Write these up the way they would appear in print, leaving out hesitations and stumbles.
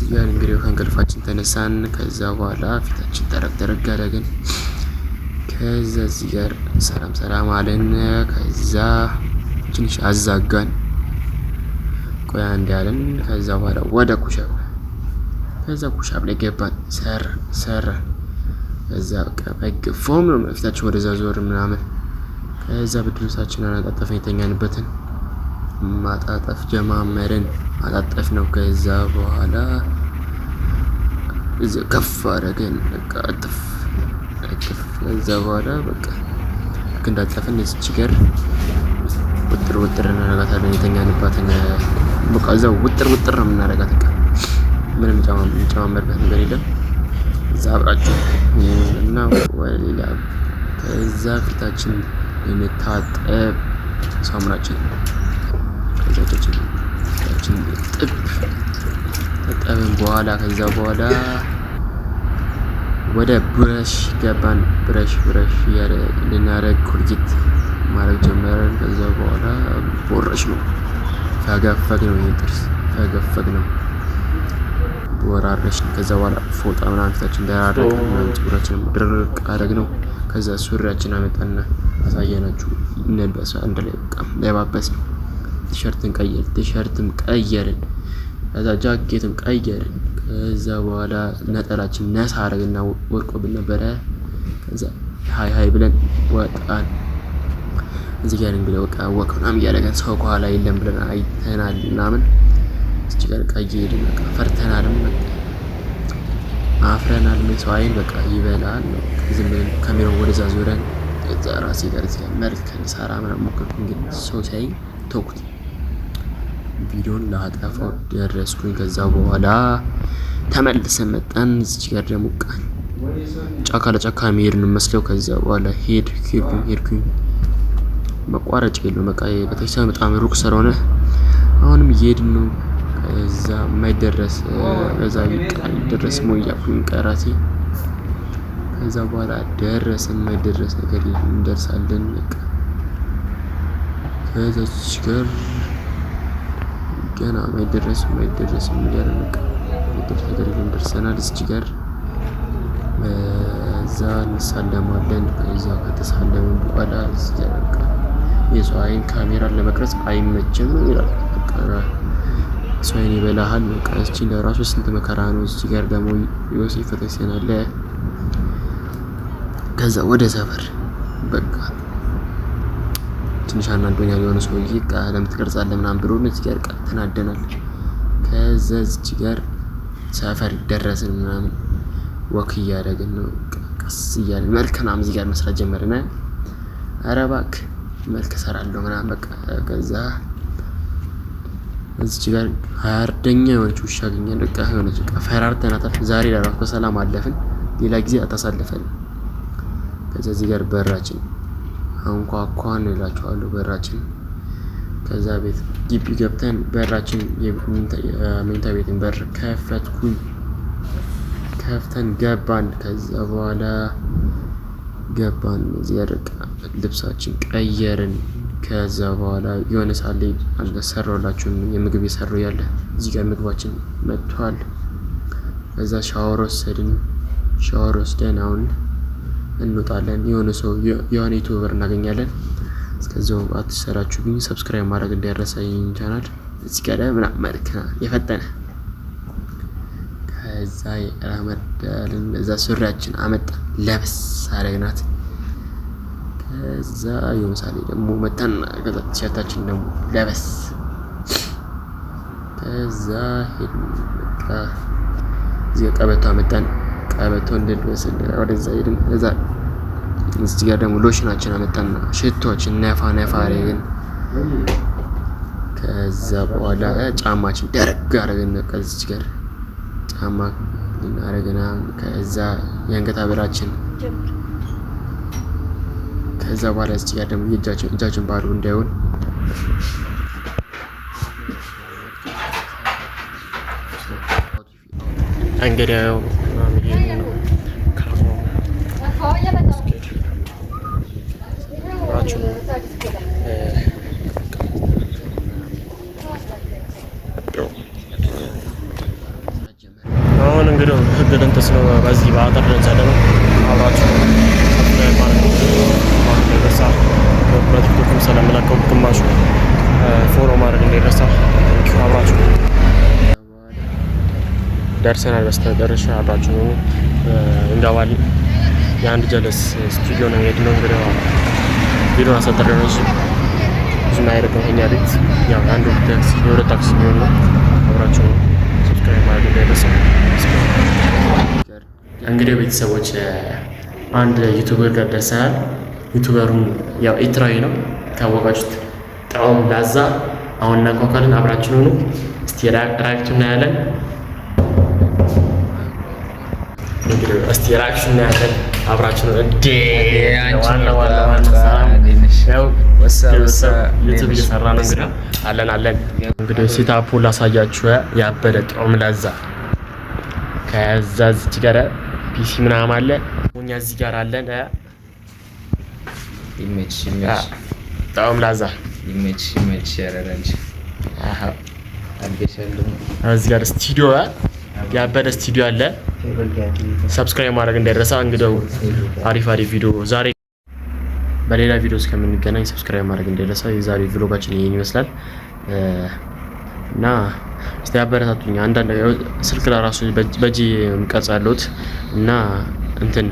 እዚህ ጋር እንግዲህ ከእንቅልፋችን ተነሳን። ከዛ በኋላ ፊታችን ጠረግ አደረግን። ከዛ እዚህ ጋር ሰላም አለን። ከዛ ትንሽ አዛጋን ቆያ እንዳለን። ከዛ በኋላ ወደ ኩሻፕ ላይ ገባን። ሰራ ከዛ በቃ በግፎም ነው ፊታችን ወደዛ ዞር ምናምን። ከዛ ብርድ ልብሳችንን አጣጠፍን። የተኛንበትን ማጣጠፍ ጀማመርን። ማጣጠፍ ነው። ከዛ በኋላ እዛ ከፍ አደረገን። በቃ እጥፍ። ከዛ በኋላ በቃ ልክ እንዳጠፍን እዚች ጋር ውጥር እናደርጋታለን። የተኛንባትን በቃ እዛው ውጥር ነው የምናደርጋት። በቃ ምንም የሚጨማመርበት ነገር የለም። እዛ አብራችሁ እና ወሌላ ከዛ ፊታችን እንታጠብ ሳሙናችን ከዛችን ጥብ ተጠብን በኋላ ከዛ በኋላ ወደ ብረሽ ገባን። ብረሽ እያለ ልናደርግ ኮልጌት ማድረግ ጀመረን። ከዛ በኋላ ቦረሽ ነው ፈገፈግ ነው ጥርስ ፈገፈግ ነው ወራረሽ። ከዛ በኋላ ፎጣ ምናምን ፊታችን እንዳያደርግ ምናምን ፀጉራችንን ድርቅ አደረግ ነው። ከዛ ሱሪያችን አመጣና አሳየናችሁ። እንልበስ አንድ ላይ በቃ ለባበስ ነው። ቲሸርትም ቀየርን። ከዛ ጃኬትም ቀየርን። ከዛ በኋላ ነጠላችን ነሳ አደረግና ወድቆብን ነበረ። ከዛ ሃይ ብለን ወጣን። እዚህ ጋር እንግዲህ በቃ ወቅናም እያደረገን ሰው ከኋላ የለም ብለን አይተናል ምናምን። እዚህ ጋር ቀየርን። በቃ ፈርተናልም አፍረናል። ሰው አይን በቃ ይበላል ነው። ዝም ብለን ካሜራውን ወደዛ ዞረን እዛ ራሴ ጋር እዚህ ጋር መልክ ልሰራ ምናምን ሞከርኩ። እንግዲህ ሰው ሲያይ ተውኩት። ቪዲዮን ላጠፋው ደረስኩኝ። ከዛ በኋላ ተመልሰን መጣን። እዚች ጋር ደግሞ ጫካ ለጫካ መሄድ ነው መስለው። ከዛ በኋላ ሄድኩኝ። መቋረጥ የለውም በቃ ቤተክርስቲያን በጣም ሩቅ ስለሆነ አሁንም እየሄድን ነው። ከዛ የማይደረስ በዛ ይደረስ ሞያኩኝ ቀራሲ። ከዛ በኋላ ደረስን። የማይደረስ ነገር እንደርሳለን በቃ። ከዛች ጋር ገና የማይደረስ እያለ በቃ የደረስ ነገር የለም ደርሰናል። እዚህ ጋር እዛ እንሳለማለን። ከዛ ከተሳለምን በኋላ እዚህ ጋር በቃ የሰው አይን ካሜራን ለመቅረጽ አይመችም ነው ይላል። በቃ ሰው አይን ይበላሃል። በቃ እቺ ለራሱ ስንት መከራ ነው። እዚህ ጋር ደግሞ ዮሴፍ ቤተክርስቲያን አለ። ከዛ ወደ ሰፈር በቃ ትንሽ አናዶኛል። የሆነ ሰውዬ ለምን ትቀርጻለህ ምናምን ብሎ እዚህ ጋር ተናደናል። ከዛ እዚህ ጋር ሰፈር ደረስን ምናምን ወክ እያደረግን ነው። ቀስ እያለን መልክ ምናምን እዚህ ጋር መስራት ጀመርን። ኧረ እባክህ መልክ እሰራለሁ ምናምን በቃ። ከዛ እዚች ጋር 20 የሆነች ውሻ አገኘን። በቃ የሆነች በቃ ፈራርተናታል። ዛሬ ለራሱ በሰላም አለፍን። ሌላ ጊዜ አታሳልፈን። ከዛ እዚህ ጋር በራችን አንኳኳን እላችኋለሁ በራችን። ከዛ ቤት ግቢ ገብተን በራችን የመኝታ ቤትን በር ከፍተን ገባን። ከዛ በኋላ ገባን። እዚህ ጋር ልብሳችን ቀየርን። ከዛ በኋላ የሆነ ሳለ አንተ ሰራውላችሁ የምግብ የሰራው ያለ እዚህ ጋር ምግባችን መጥቷል። ከዛ ሻወር ወስደን አሁን እንወጣለን። የሆነ ሰው የሆነ ዩቲዩበር እናገኛለን። እስከዛው አትሰራችሁ ግን ሰብስክራይብ ማድረግ እንዳይረሳ ይሄን ቻናል። እዚህ ጋር ምናምን መልክ የፈጠነ ከዛ የራመዳልን እዛ ሱሪያችን አመጣ ለብስ አረግናት። ከዛ የምሳሌ ደግሞ መተን ከዛ ቲሸርታችን ደግሞ ለበስ። ከዛ ሄድን በቃ እዚህ ቀበቶ አመጣን። ቀበቶ እንድንለብስ ወደዛ ሄድን። እዛ እዚህ ጋር ደግሞ ሎሽናችን አመጣን። ሽቶችን ነፋ አረግን። ከዛ በኋላ ጫማችን ደረግ አረግን። ከዚህ ጋር ጫማ ልናረግና ከዛ የአንገት ሐብላችን ከዛ በኋላ እዚህ ጋር ደግሞ እጃችን ባዶ እንዳይሆን እንግዲያው አሁን እንግዲህ ህግ ደንተስ ነው በዚህ በአጠር ደንሳለ ነው አብራችሁ በቲክቶክም ስለምለቀው ግማሹ ፎሎ ማድረግ እንዳይረሳ። አብራችሁ ደርሰናል። በስተመጨረሻ አብራችሁ ነው እንገባለን። የአንድ ጀለስ ስቱዲዮ ነው የሄድነው። እንግዲህ ቪዲዮ አሳጥሬ ነው እሱ ብዙ አይርቅም ከኛ ቤት ያው አንድ ታክሲ የሁለት ታክሲ የሚሆን ነው። አብራችሁ ነው ሰብስክራይብ ማድረግ እንዳይረሳ። እንግዲህ ቤተሰቦች አንድ ዩቲዩበር ጋር ደርሰናል። ዩቲዩበሩም ያው ኤርትራዊ ነው ካወቃችሁት፣ ጣዕም ላዛ። አሁን እናንኳኳለን። አብራችን ሆኑ። እስቲ ራክቹን እናያለን። እንግዲህ እስቲ ራክቹን እናያለን። አብራችን ሆኑ። እንዴ ዋና ያው ዩቲዩብ እየሰራ ነው እንግዲህ አለን። እንግዲህ ሴታፑ ላሳያችሁ። ያበደ ጣዕም ላዛ ከዛ እዚህ ጋር ፒሲ ምናምን አለ። እኛ እዚህ ጋር አለን። ኢሜጅ ጣዕም ላዛ ኢሜጅ ያረራል። እዚህ ጋር ስቱዲዮ ያበደ ስቱዲዮ አለ። ሰብስክራይብ ማድረግ እንዳይረሳ። እንግዲህ አሪፍ ቪዲዮ ዛሬ በሌላ ቪዲዮ እስከምንገናኝ ሰብስክራይብ ማድረግ እንዳይረሳ። የዛሬ ቪሎጋችን ይሄን ይመስላል እና እስቲ አበረታቱኝ። አንዳንድ ስልክ ለራሱ በጂ ቀርጻ ያለሁት እና እንትን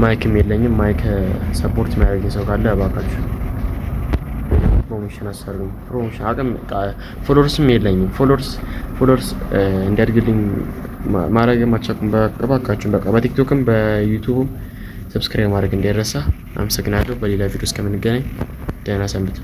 ማይክም የለኝም። ማይክ ሰፖርት የሚያደርግ ሰው ካለ እባካችሁ ፕሮሞሽን አሰሩኝ። ፕሮሞሽን አቅም ፎሎወርስም የለኝም። ፎሎወርስ እንዲያድግልኝ ማድረግ ማቻኩም እባካችሁ በቃ በቲክቶክም በዩቲዩብም ሰብስክራይብ ማድረግ እንዳይረሳ። አመሰግናለሁ። በሌላ ቪዲዮ እስከምንገናኝ ደህና ሰንብቱ።